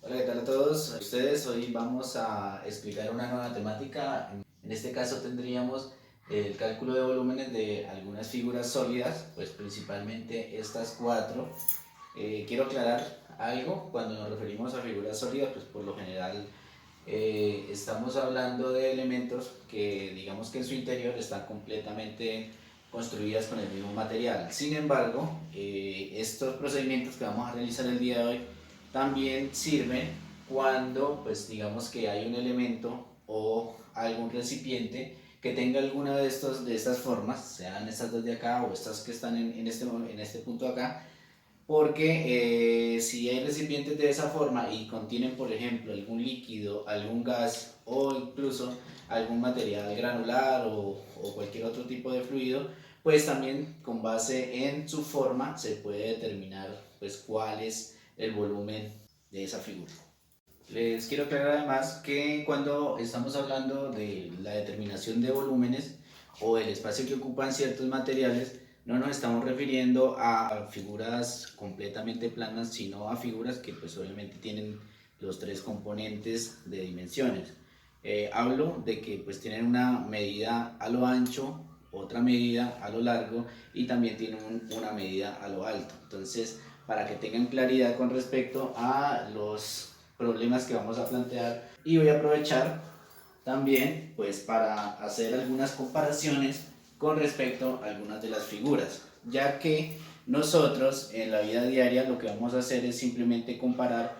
Hola, ¿qué tal a todos? Ustedes, hoy vamos a explicar una nueva temática. En este caso tendríamos el cálculo de volúmenes de algunas figuras sólidas, pues principalmente estas cuatro. Quiero aclarar algo: cuando nos referimos a figuras sólidas, pues por lo general estamos hablando de elementos que, digamos que en su interior están completamente construidas con el mismo material. Sin embargo, estos procedimientos que vamos a realizar el día de hoy también sirven cuando, pues digamos que hay un elemento o algún recipiente que tenga alguna de estas formas, sean estas dos de acá o estas que están en este punto acá, porque si hay recipientes de esa forma y contienen, por ejemplo, algún líquido, algún gas o incluso algún material granular o cualquier otro tipo de fluido, pues también con base en su forma se puede determinar pues cuál es el volumen de esa figura. Les quiero aclarar además que cuando estamos hablando de la determinación de volúmenes o el espacio que ocupan ciertos materiales, no nos estamos refiriendo a figuras completamente planas, sino a figuras que pues obviamente tienen los tres componentes de dimensiones. Hablo de que pues tienen una medida a lo ancho, otra medida a lo largo y también tienen una medida a lo alto. Entonces, para que tengan claridad con respecto a los problemas que vamos a plantear, y voy a aprovechar también pues para hacer algunas comparaciones con respecto a algunas de las figuras, ya que nosotros en la vida diaria lo que vamos a hacer es simplemente comparar,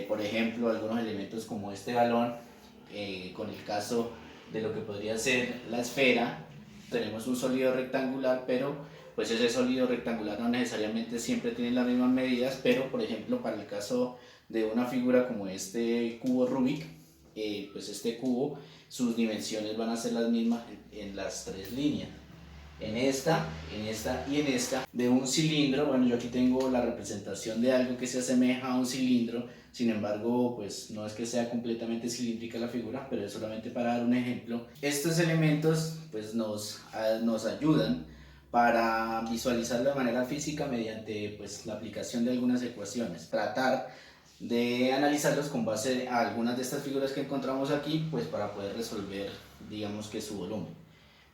por ejemplo, algunos elementos como este balón con el caso de lo que podría ser la esfera. Tenemos un sólido rectangular, pero pues ese sólido rectangular no necesariamente siempre tiene las mismas medidas, pero por ejemplo para el caso de una figura como este cubo Rubik, pues este cubo, sus dimensiones van a ser las mismas en las tres líneas. En esta y en esta, de un cilindro. Bueno, yo aquí tengo la representación de algo que se asemeja a un cilindro, sin embargo, pues no es que sea completamente cilíndrica la figura, pero es solamente para dar un ejemplo. Estos elementos pues nos ayudan para visualizarlo de manera física mediante pues la aplicación de algunas ecuaciones. Tratar de analizarlos con base a algunas de estas figuras que encontramos aquí, pues para poder resolver, digamos que su volumen.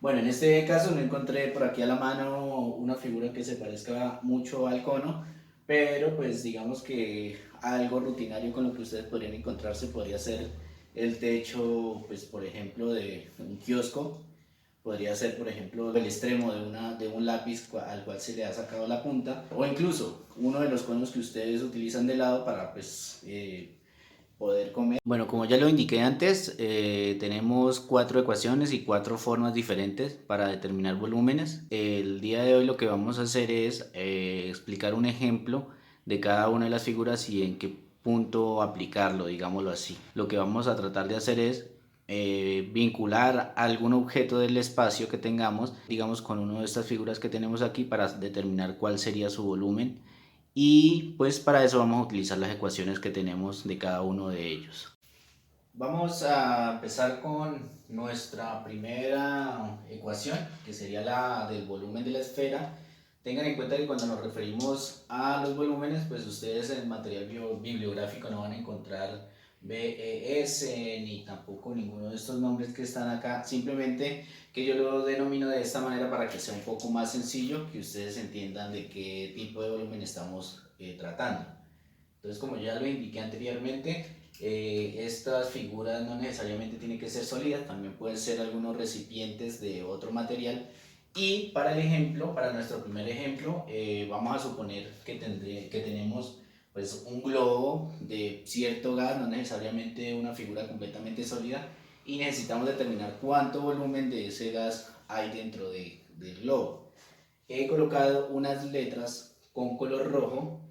Bueno, en este caso no encontré por aquí a la mano una figura que se parezca mucho al cono, pero pues digamos que algo rutinario con lo que ustedes podrían encontrarse podría ser el techo, pues por ejemplo, de un kiosco. Podría ser, por ejemplo, el extremo de un lápiz al cual se le ha sacado la punta, o incluso uno de los conos que ustedes utilizan de lado para pues poder comer. Bueno, como ya lo indiqué antes, tenemos cuatro ecuaciones y cuatro formas diferentes para determinar volúmenes. El día de hoy lo que vamos a hacer es explicar un ejemplo de cada una de las figuras y en qué punto aplicarlo, digámoslo así. Lo que vamos a tratar de hacer es vincular algún objeto del espacio que tengamos, digamos con una de estas figuras que tenemos aquí, para determinar cuál sería su volumen, y pues para eso vamos a utilizar las ecuaciones que tenemos de cada uno de ellos. Vamos a empezar con nuestra primera ecuación, que sería la del volumen de la esfera. Tengan en cuenta que cuando nos referimos a los volúmenes, pues ustedes en el material bibliográfico no van a encontrar BES ni tampoco ninguno de estos nombres que están acá. Simplemente que yo lo denomino de esta manera para que sea un poco más sencillo, que ustedes entiendan de qué tipo de volumen estamos tratando. Entonces, como ya lo indiqué anteriormente, estas figuras no necesariamente tienen que ser sólidas, también pueden ser algunos recipientes de otro material. Y para el ejemplo, para nuestro primer ejemplo, vamos a suponer que tenemos pues un globo de cierto gas, no necesariamente una figura completamente sólida, y necesitamos determinar cuánto volumen de ese gas hay dentro del globo. He colocado unas letras con color rojo,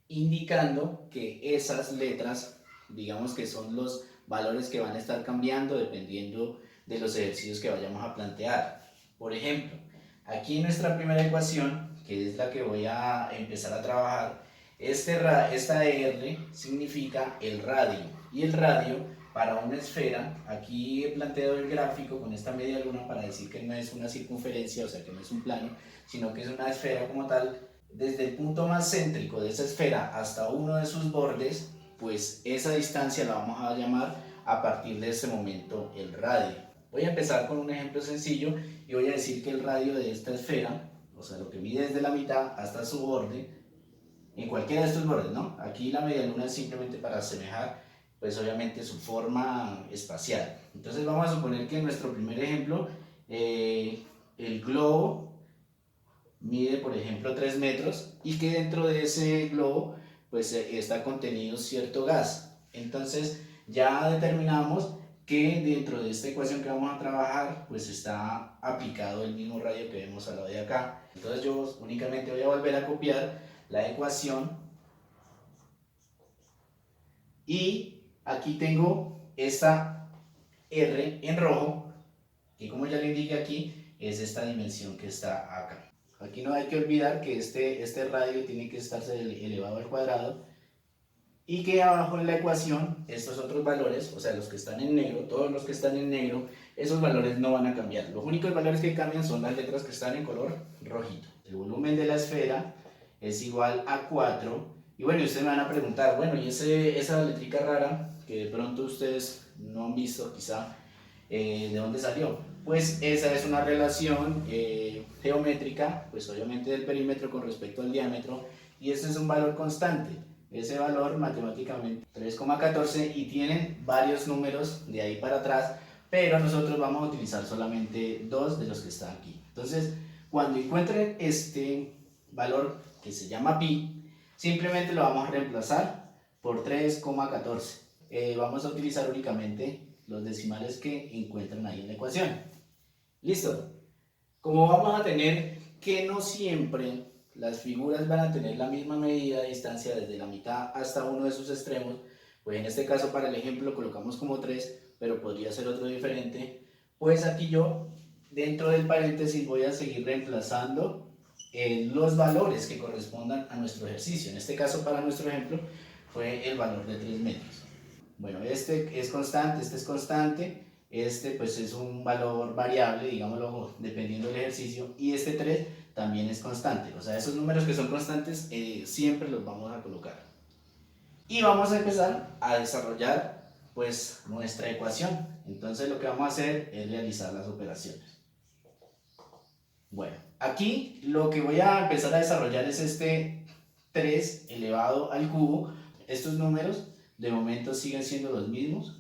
indicando que esas letras, digamos que son los valores que van a estar cambiando dependiendo de los ejercicios que vayamos a plantear. Por ejemplo, aquí en nuestra primera ecuación, que es la que voy a empezar a trabajar, esta R significa el radio, y el radio para una esfera, aquí he planteado el gráfico con esta media luna para decir que no es una circunferencia, o sea que no es un plano, sino que es una esfera como tal. Desde el punto más céntrico de esa esfera hasta uno de sus bordes pues esa distancia la vamos a llamar a partir de ese momento el radio. Voy a empezar con un ejemplo sencillo y voy a decir que el radio de esta esfera, o sea, lo que mide desde la mitad hasta su borde, en cualquiera de estos bordes, ¿no? Aquí la medialuna es simplemente para asemejar, pues obviamente su forma espacial. Entonces vamos a suponer que en nuestro primer ejemplo, el globo mide, por ejemplo, 3 metros y que dentro de ese globo, pues está contenido cierto gas. Entonces ya determinamos que dentro de esta ecuación que vamos a trabajar, pues está aplicado el mismo radio que vemos al lado de acá. Entonces yo únicamente voy a volver a copiar la ecuación y aquí tengo esta R en rojo, que como ya le indiqué aquí, es esta dimensión que está acá. Aquí no hay que olvidar que este radio tiene que estarse elevado al cuadrado y que abajo en la ecuación estos otros valores, o sea los que están en negro, todos los que están en negro, esos valores no van a cambiar. Los únicos valores que cambian son las letras que están en color rojito. El volumen de la esfera es igual a 4. Y bueno, ustedes me van a preguntar, bueno, y esa letrica rara que de pronto ustedes no han visto quizá, ¿de dónde salió? Pues esa es una relación geométrica, pues obviamente del perímetro con respecto al diámetro, y este es un valor constante. Ese valor matemáticamente 3,14 y tienen varios números de ahí para atrás, pero nosotros vamos a utilizar solamente 2 de los que están aquí. Entonces, cuando encuentren este valor que se llama pi, simplemente lo vamos a reemplazar por 3,14. Vamos a utilizar únicamente los decimales que encuentran ahí en la ecuación. ¿Listo? Como vamos a tener que no siempre las figuras van a tener la misma medida de distancia desde la mitad hasta uno de sus extremos, pues en este caso para el ejemplo colocamos como 3, pero podría ser otro diferente, pues aquí yo dentro del paréntesis voy a seguir reemplazando los valores que correspondan a nuestro ejercicio. En este caso para nuestro ejemplo fue el valor de 3 metros. Bueno, este es constante, este es constante, este pues es un valor variable, digámoslo, dependiendo del ejercicio, y este 3 también es constante. O sea, esos números que son constantes siempre los vamos a colocar. Y vamos a empezar a desarrollar pues nuestra ecuación. Entonces lo que vamos a hacer es realizar las operaciones. Bueno, aquí lo que voy a empezar a desarrollar es este 3 elevado al cubo. Estos números de momento siguen siendo los mismos.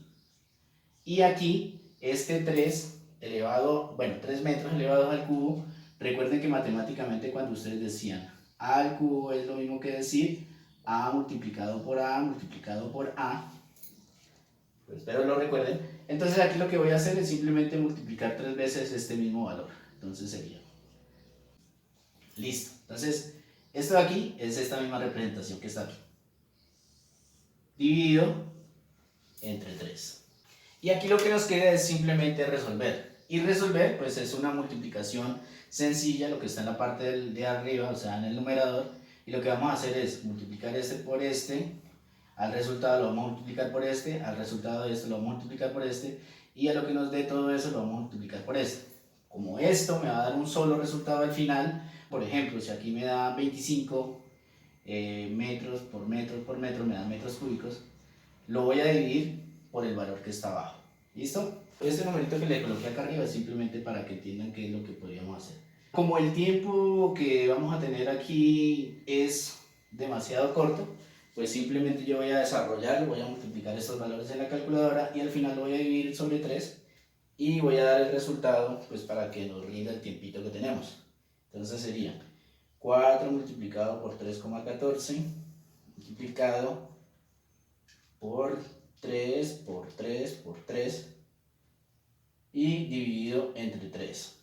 Y aquí este 3 elevado, bueno, 3 metros elevados al cubo. Recuerden que matemáticamente cuando ustedes decían a al cubo es lo mismo que decir a multiplicado por a multiplicado por a. Pues espero lo recuerden. Entonces aquí lo que voy a hacer es simplemente multiplicar 3 veces este mismo valor. Entonces sería listo. Entonces esto de aquí es esta misma representación que está aquí, dividido entre 3. Y aquí lo que nos queda es simplemente resolver. Y resolver pues es una multiplicación sencilla, lo que está en la parte de arriba, o sea en el numerador. Y lo que vamos a hacer es multiplicar este por este, al resultado lo vamos a multiplicar por este, al resultado de esto lo vamos a multiplicar por este, y a lo que nos dé todo eso lo vamos a multiplicar por este. Como esto me va a dar un solo resultado al final, por ejemplo, si aquí me da 25 metros por metro por metro, me da metros cúbicos, lo voy a dividir por el valor que está abajo. ¿Listo? Este numerito que le coloqué acá arriba es simplemente para que entiendan qué es lo que podríamos hacer. Como el tiempo que vamos a tener aquí es demasiado corto, pues simplemente yo voy a desarrollarlo, voy a multiplicar estos valores en la calculadora y al final lo voy a dividir sobre 3 y voy a dar el resultado pues para que nos rinda el tiempito que tenemos. Entonces sería 4 multiplicado por 3,14 multiplicado por 3 por 3 por 3 y dividido entre 3.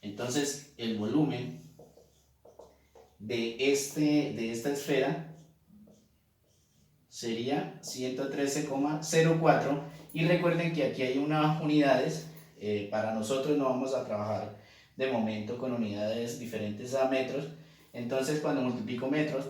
Entonces el volumen de esta esfera sería 113,04 y recuerden que aquí hay unas unidades, para nosotros no vamos a trabajar de momento con unidades diferentes a metros, entonces cuando multiplico metros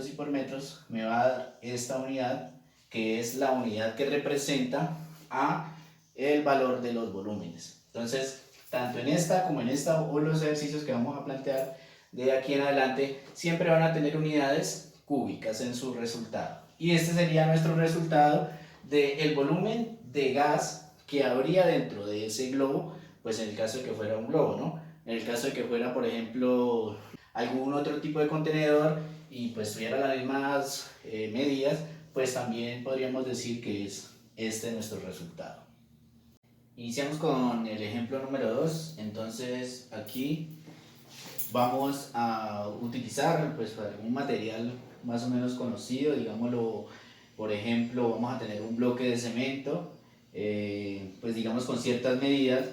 y por metros me va a dar esta unidad que es la unidad que representa a el valor de los volúmenes. Entonces tanto en esta como en esta o los ejercicios que vamos a plantear de aquí en adelante siempre van a tener unidades cúbicas en su resultado. Y este sería nuestro resultado del volumen de gas que habría dentro de ese globo, pues en el caso de que fuera un globo, ¿no? En el caso de que fuera, por ejemplo, algún otro tipo de contenedor y pues tuviera las mismas medidas, pues también podríamos decir que es este nuestro resultado. Iniciamos con el ejemplo número 2. Entonces aquí vamos a utilizar pues algún material más o menos conocido, digámoslo, por ejemplo, vamos a tener un bloque de cemento, pues digamos con ciertas medidas,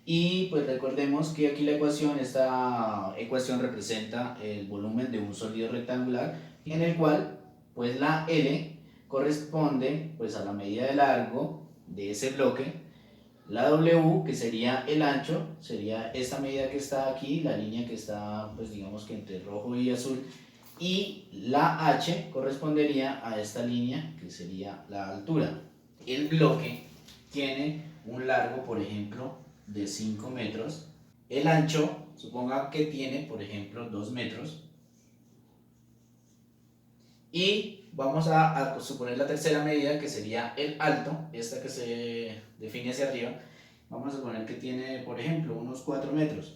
y pues recordemos que aquí esta ecuación representa el volumen de un sólido rectangular, en el cual pues la L corresponde pues a la medida de largo de ese bloque. La W, que sería el ancho, sería esta medida que está aquí, la línea que está, pues digamos que entre rojo y azul, y la H correspondería a esta línea, que sería la altura. El bloque tiene un largo, por ejemplo, de 5 metros. El ancho, suponga que tiene, por ejemplo, 2 metros. Y vamos a suponer la tercera medida, que sería el alto, esta que se define hacia arriba. Vamos a suponer que tiene, por ejemplo, unos 4 metros.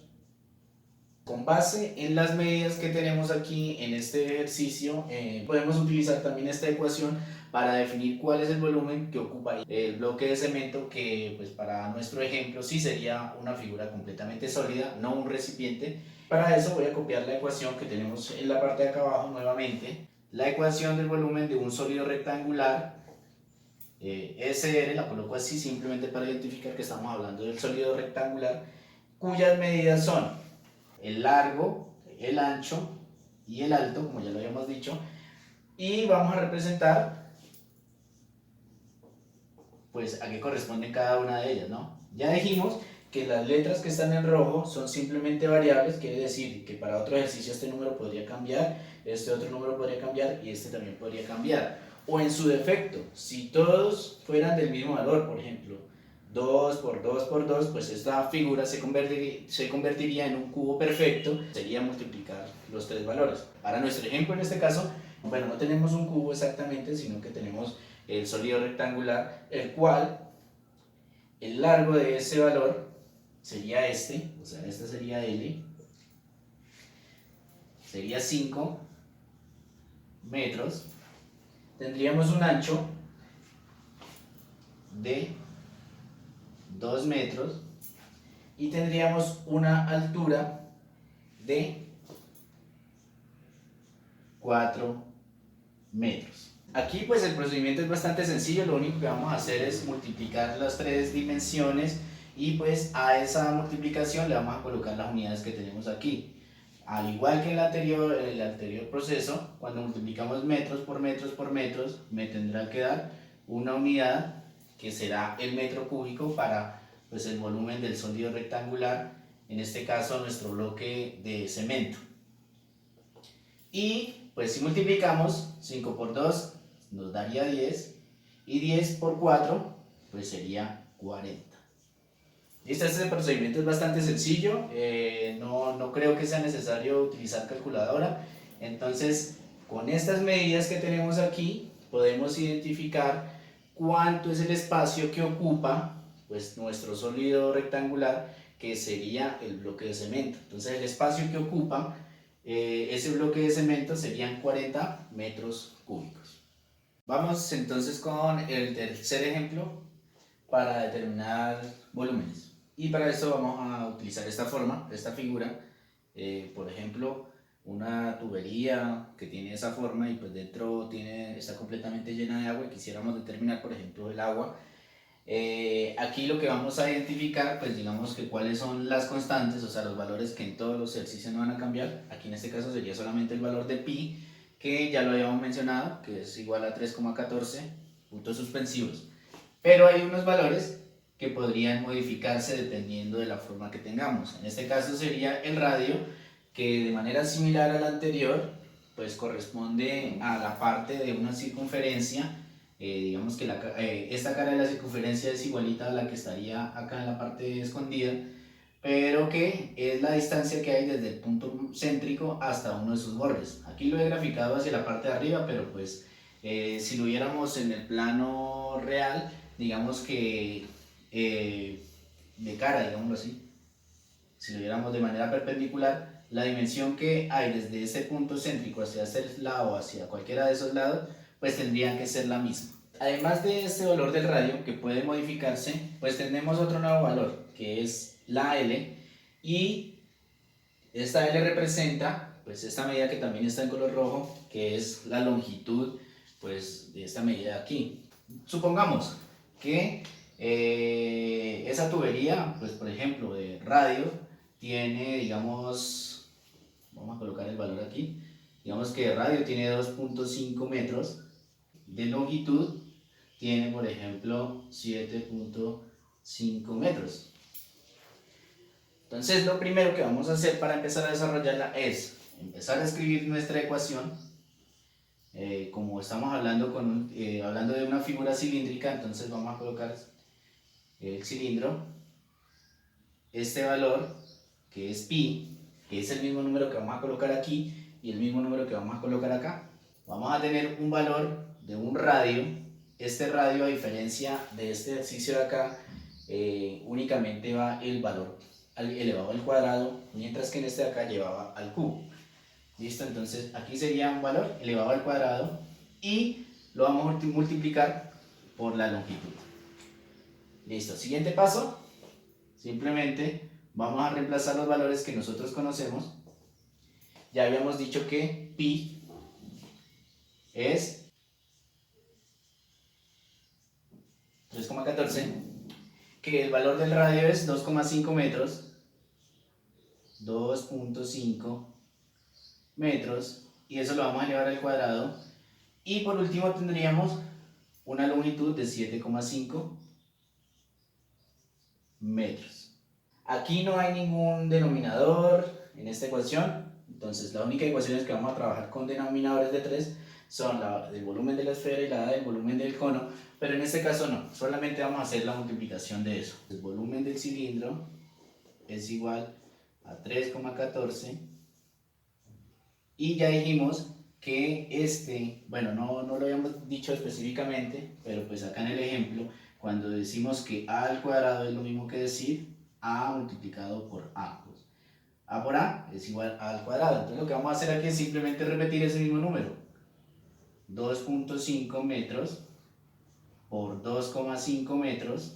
Con base en las medidas que tenemos aquí en este ejercicio, podemos utilizar también esta ecuación para definir cuál es el volumen que ocupa el bloque de cemento, que pues para nuestro ejemplo sí sería una figura completamente sólida, no un recipiente. Para eso voy a copiar la ecuación que tenemos en la parte de acá abajo nuevamente. La ecuación del volumen de un sólido rectangular, SR, la coloco así simplemente para identificar que estamos hablando del sólido rectangular, cuyas medidas son el largo, el ancho y el alto, como ya lo habíamos dicho, y vamos a representar pues a qué corresponden cada una de ellas, ¿no? Ya dijimos que las letras que están en rojo son simplemente variables, quiere decir que para otro ejercicio este número podría cambiar, este otro número podría cambiar y este también podría cambiar. O en su defecto, si todos fueran del mismo valor, por ejemplo, 2 por 2 por 2, pues esta figura se convertiría en un cubo perfecto, sería multiplicar los tres valores. Para nuestro ejemplo en este caso, bueno, no tenemos un cubo exactamente, sino que tenemos el sólido rectangular, el cual el largo de ese valor sería este, o sea, este sería L, sería 5 metros, tendríamos un ancho de 2 metros y tendríamos una altura de 4 metros. Aquí pues el procedimiento es bastante sencillo, lo único que vamos a hacer es multiplicar las tres dimensiones y pues a esa multiplicación le vamos a colocar las unidades que tenemos aquí. Al igual que en el anterior proceso, cuando multiplicamos metros por metros por metros, me tendrá que dar una unidad que será el metro cúbico para pues, el volumen del sólido rectangular, en este caso nuestro bloque de cemento. Y pues si multiplicamos 5 por 2 nos daría 10 y 10 por 4 pues sería 40. Listo, este procedimiento es bastante sencillo, no creo que sea necesario utilizar calculadora. Entonces, con estas medidas que tenemos aquí, podemos identificar cuánto es el espacio que ocupa pues, nuestro sólido rectangular, que sería el bloque de cemento. Entonces, el espacio que ocupa ese bloque de cemento serían 40 metros cúbicos. Vamos entonces con el tercer ejemplo para determinar volúmenes. Y para eso vamos a utilizar esta forma, esta figura, por ejemplo, una tubería que tiene esa forma y pues dentro está completamente llena de agua y quisiéramos determinar, por ejemplo, el agua. Aquí lo que vamos a identificar, pues digamos que cuáles son las constantes, o sea, los valores que en todos los ejercicios no van a cambiar. Aquí en este caso sería solamente el valor de pi, que ya lo habíamos mencionado, que es igual a 3,14 puntos suspensivos. Pero hay unos valores que podrían modificarse dependiendo de la forma que tengamos. En este caso sería el radio, que de manera similar a la anterior, pues corresponde a la parte de una circunferencia. Digamos que esta cara de la circunferencia es igualita a la que estaría acá en la parte escondida, pero que es la distancia que hay desde el punto céntrico hasta uno de sus bordes. Aquí lo he graficado hacia la parte de arriba, pero pues Si lo viéramos en el plano real, digamos que de cara, digámoslo así, si lo viéramos de manera perpendicular, la dimensión que hay desde ese punto céntrico hacia ese lado, hacia cualquiera de esos lados, pues tendrían que ser la misma. Además de este valor del radio, que puede modificarse, pues tenemos otro nuevo valor, que es la L, y esta L representa, pues esta medida que también está en color rojo, que es la longitud, pues de esta medida aquí. Supongamos que esa tubería, pues por ejemplo, de radio, tiene, digamos, vamos a colocar el valor aquí, digamos que de radio tiene 2.5 metros, de longitud tiene, por ejemplo, 7.5 metros. Entonces, lo primero que vamos a hacer para empezar a desarrollarla es empezar a escribir nuestra ecuación. Como estamos hablando, hablando de una figura cilíndrica, entonces vamos a colocar el cilindro, este valor, que es pi, que es el mismo número que vamos a colocar aquí y el mismo número que vamos a colocar acá. Vamos a tener un valor de un radio. Este radio, a diferencia de este ejercicio de acá, únicamente va el valor elevado al cuadrado, mientras que en este de acá llevaba al cubo. ¿Listo? Entonces aquí sería un valor elevado al cuadrado y lo vamos a multiplicar por la longitud. Listo. Siguiente paso, simplemente vamos a reemplazar los valores que nosotros conocemos. Ya habíamos dicho que pi es 3,14, que el valor del radio es 2,5 metros, 2.5 metros, y eso lo vamos a elevar al cuadrado. Y por último tendríamos una longitud de 7,5 metros. Aquí no hay ningún denominador en esta ecuación, entonces la única ecuación es que vamos a trabajar con denominadores de 3, son la del volumen de la esfera y la del volumen del cono, pero en este caso no, solamente vamos a hacer la multiplicación de eso. El volumen del cilindro es igual a 3,14 y ya dijimos que bueno, no lo habíamos dicho específicamente, pero pues acá en el ejemplo, cuando decimos que a al cuadrado es lo mismo que decir a multiplicado por a. Pues, a por a es igual a al cuadrado, entonces lo que vamos a hacer aquí es simplemente repetir ese mismo número. 2.5 metros por 2,5 metros,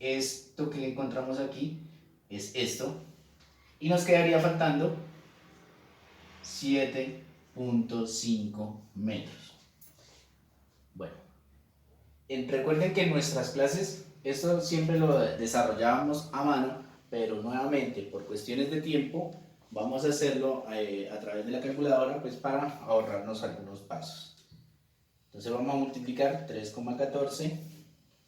esto que encontramos aquí es esto, y nos quedaría faltando 7.5 metros. Bueno, recuerden que en nuestras clases esto siempre lo desarrollábamos a mano, pero nuevamente por cuestiones de tiempo vamos a hacerlo a través de la calculadora, pues para ahorrarnos algunos pasos. Entonces vamos a multiplicar 3,14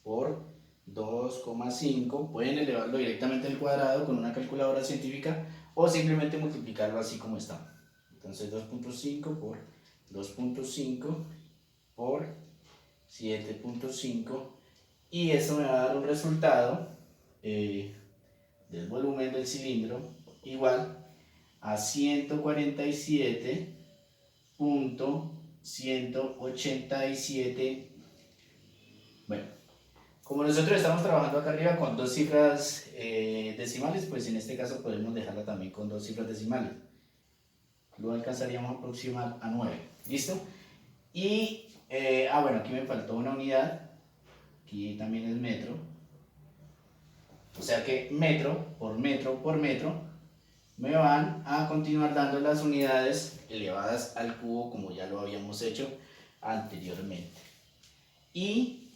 por 2,5, pueden elevarlo directamente al cuadrado con una calculadora científica o simplemente multiplicarlo así como está. Entonces 2.5 por 2.5 por 7.5, y eso me va a dar un resultado del volumen del cilindro igual a 147.187. Bueno, como nosotros estamos trabajando acá arriba con dos cifras decimales, pues en este caso podemos dejarla también con dos cifras decimales. Lo alcanzaríamos a aproximar a 9. ¿Listo? Y, bueno, aquí me faltó una unidad. Aquí también es metro. O sea que metro por metro me van a continuar dando las unidades elevadas al cubo, como ya lo habíamos hecho anteriormente. Y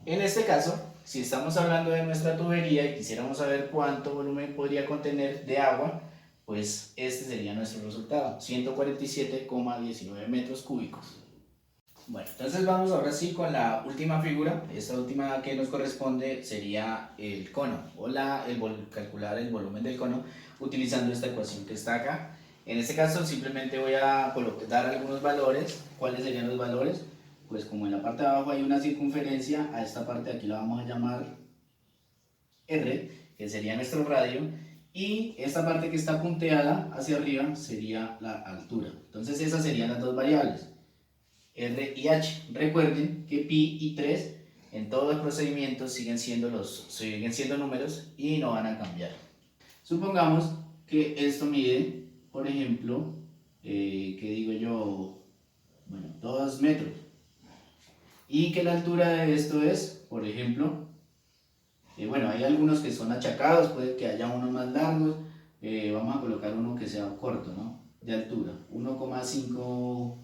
en este caso, si estamos hablando de nuestra tubería y quisiéramos saber cuánto volumen podría contener de agua, pues este sería nuestro resultado, 147,19 metros cúbicos. Bueno, entonces vamos ahora sí con la última figura. Esta última que nos corresponde sería el cono, o calcular el volumen del cono utilizando esta ecuación que está acá. En este caso simplemente voy a dar algunos valores. ¿Cuáles serían los valores? Pues como en la parte de abajo hay una circunferencia, a esta parte de aquí la vamos a llamar R, que sería nuestro radio, y esta parte que está punteada hacia arriba sería la altura. Entonces esas serían las dos variables. R y H. Recuerden que pi y 3 en todos los procedimientos siguen siendo números y no van a cambiar. Supongamos que esto mide, por ejemplo, ¿qué digo yo? Bueno, 2 metros. Y que la altura de esto es, por ejemplo, bueno, hay algunos que son achacados, puede que haya unos más largos. Vamos a colocar uno que sea corto, ¿no? De altura, 1,5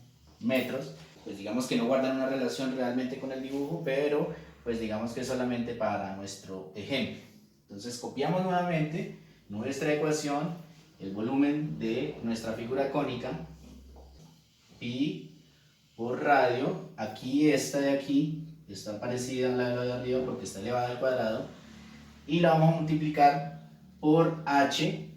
metros. Pues digamos que no guardan una relación realmente con el dibujo, pero pues digamos que es solamente para nuestro ejemplo. Entonces copiamos nuevamente nuestra ecuación, el volumen de nuestra figura cónica, pi por radio. Aquí esta de aquí está parecida a la de arriba porque está elevada al cuadrado, y la vamos a multiplicar por h,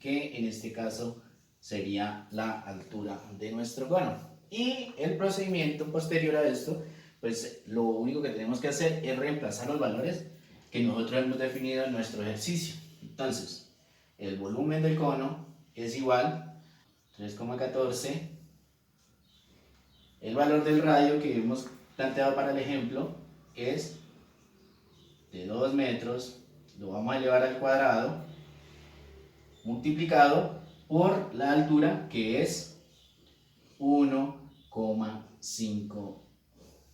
que en este caso sería la altura de nuestro cono. Y el procedimiento posterior a esto, pues lo único que tenemos que hacer es reemplazar los valores que nosotros hemos definido en nuestro ejercicio. Entonces, el volumen del cono es igual a 3,14. El valor del radio que hemos planteado para el ejemplo es de 2 metros, lo vamos a elevar al cuadrado, multiplicado por la altura, que es 1,5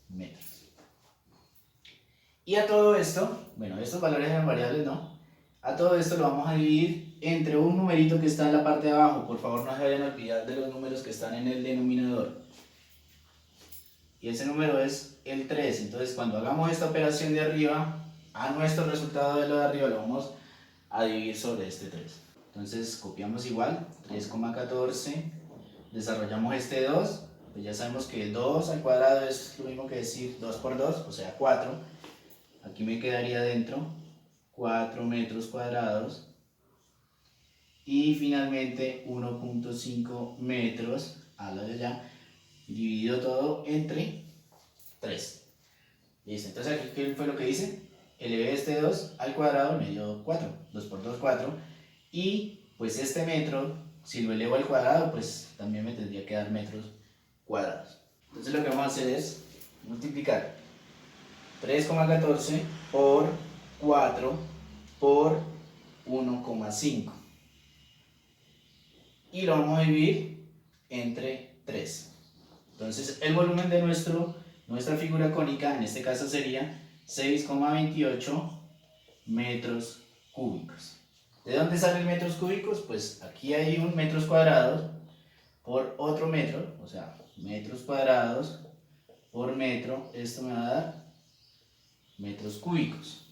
metros. Y a todo esto, bueno, estos valores eran variables, ¿no? A todo esto lo vamos a dividir entre un numerito que está en la parte de abajo. Por favor, no se vayan a olvidar de los números que están en el denominador. Y ese número es el 3. Entonces, cuando hagamos esta operación de arriba, a nuestro resultado de lo de arriba lo vamos a dividir sobre este 3. Entonces, copiamos igual, 3,14. Desarrollamos este 2. Pues ya sabemos que 2 al cuadrado es lo mismo que decir 2 por 2, o sea 4. Aquí me quedaría dentro 4 metros cuadrados. Y finalmente 1,5 metros a la de allá, dividido todo entre 3. Listo, entonces aquí ¿qué fue lo que hice? Elevé este 2 al cuadrado, me dio 4. 2 por 2, 4. Y pues este metro, si lo elevo al cuadrado, pues también me tendría que dar metros cuadrados. Entonces lo que vamos a hacer es multiplicar 3,14 por 4 por 1,5. Y lo vamos a dividir entre 3. Entonces el volumen de nuestra figura cónica, en este caso sería 6,28 metros cúbicos. ¿De dónde salen metros cúbicos? Pues aquí hay un metros cuadrados por otro metro, o sea, metros cuadrados por metro, esto me va a dar metros cúbicos.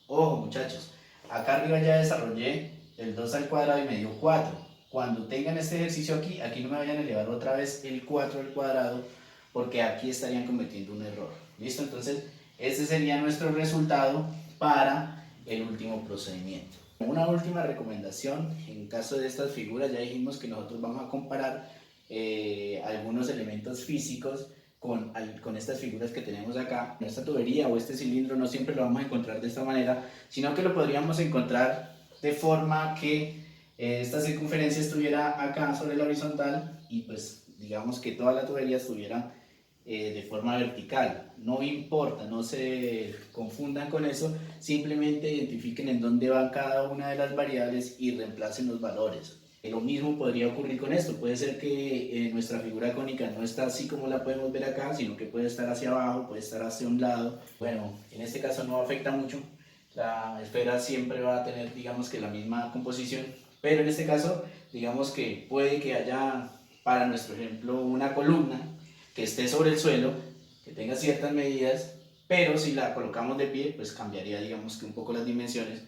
Ojo muchachos, acá arriba ya desarrollé el 2 al cuadrado y me dio 4. Cuando tengan este ejercicio aquí no me vayan a elevar otra vez el 4 al cuadrado, porque aquí estarían cometiendo un error. ¿Listo? Entonces, este sería nuestro resultado para el último procedimiento. Una última recomendación, en caso de estas figuras, ya dijimos que nosotros vamos a comparar algunos elementos físicos con estas figuras que tenemos acá. Esta tubería o este cilindro no siempre lo vamos a encontrar de esta manera, sino que lo podríamos encontrar de forma que esta circunferencia estuviera acá sobre la horizontal y pues digamos que toda la tubería estuviera de forma vertical. No importa, no se confundan con eso, simplemente identifiquen en dónde va cada una de las variables y reemplacen los valores. Lo mismo podría ocurrir con esto, puede ser que nuestra figura cónica no está así como la podemos ver acá, sino que puede estar hacia abajo, puede estar hacia un lado. Bueno, en este caso no afecta mucho, la esfera siempre va a tener digamos que la misma composición, pero en este caso digamos que puede que haya para nuestro ejemplo una columna que esté sobre el suelo, que tenga ciertas medidas, pero si la colocamos de pie pues cambiaría digamos que un poco las dimensiones.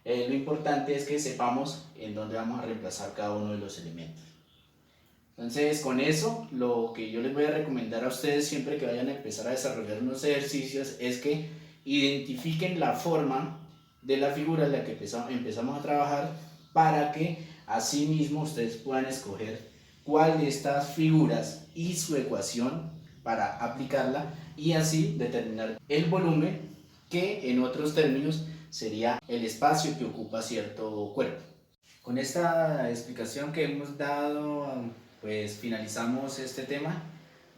Lo importante es que sepamos en dónde vamos a reemplazar cada uno de los elementos. Entonces con eso lo que yo les voy a recomendar a ustedes siempre que vayan a empezar a desarrollar unos ejercicios es que identifiquen la forma de la figura en la que empezamos a trabajar, para que así mismo ustedes puedan escoger cuál de estas figuras y su ecuación para aplicarla y así determinar el volumen, que en otros términos sería el espacio que ocupa cierto cuerpo. Con esta explicación que hemos dado, pues finalizamos este tema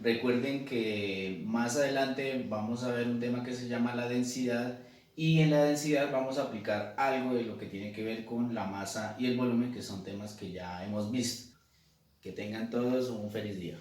Recuerden que más adelante vamos a ver un tema que se llama la densidad y en la densidad vamos a aplicar algo de lo que tiene que ver con la masa y el volumen, que son temas que ya hemos visto. Que tengan todos un feliz día.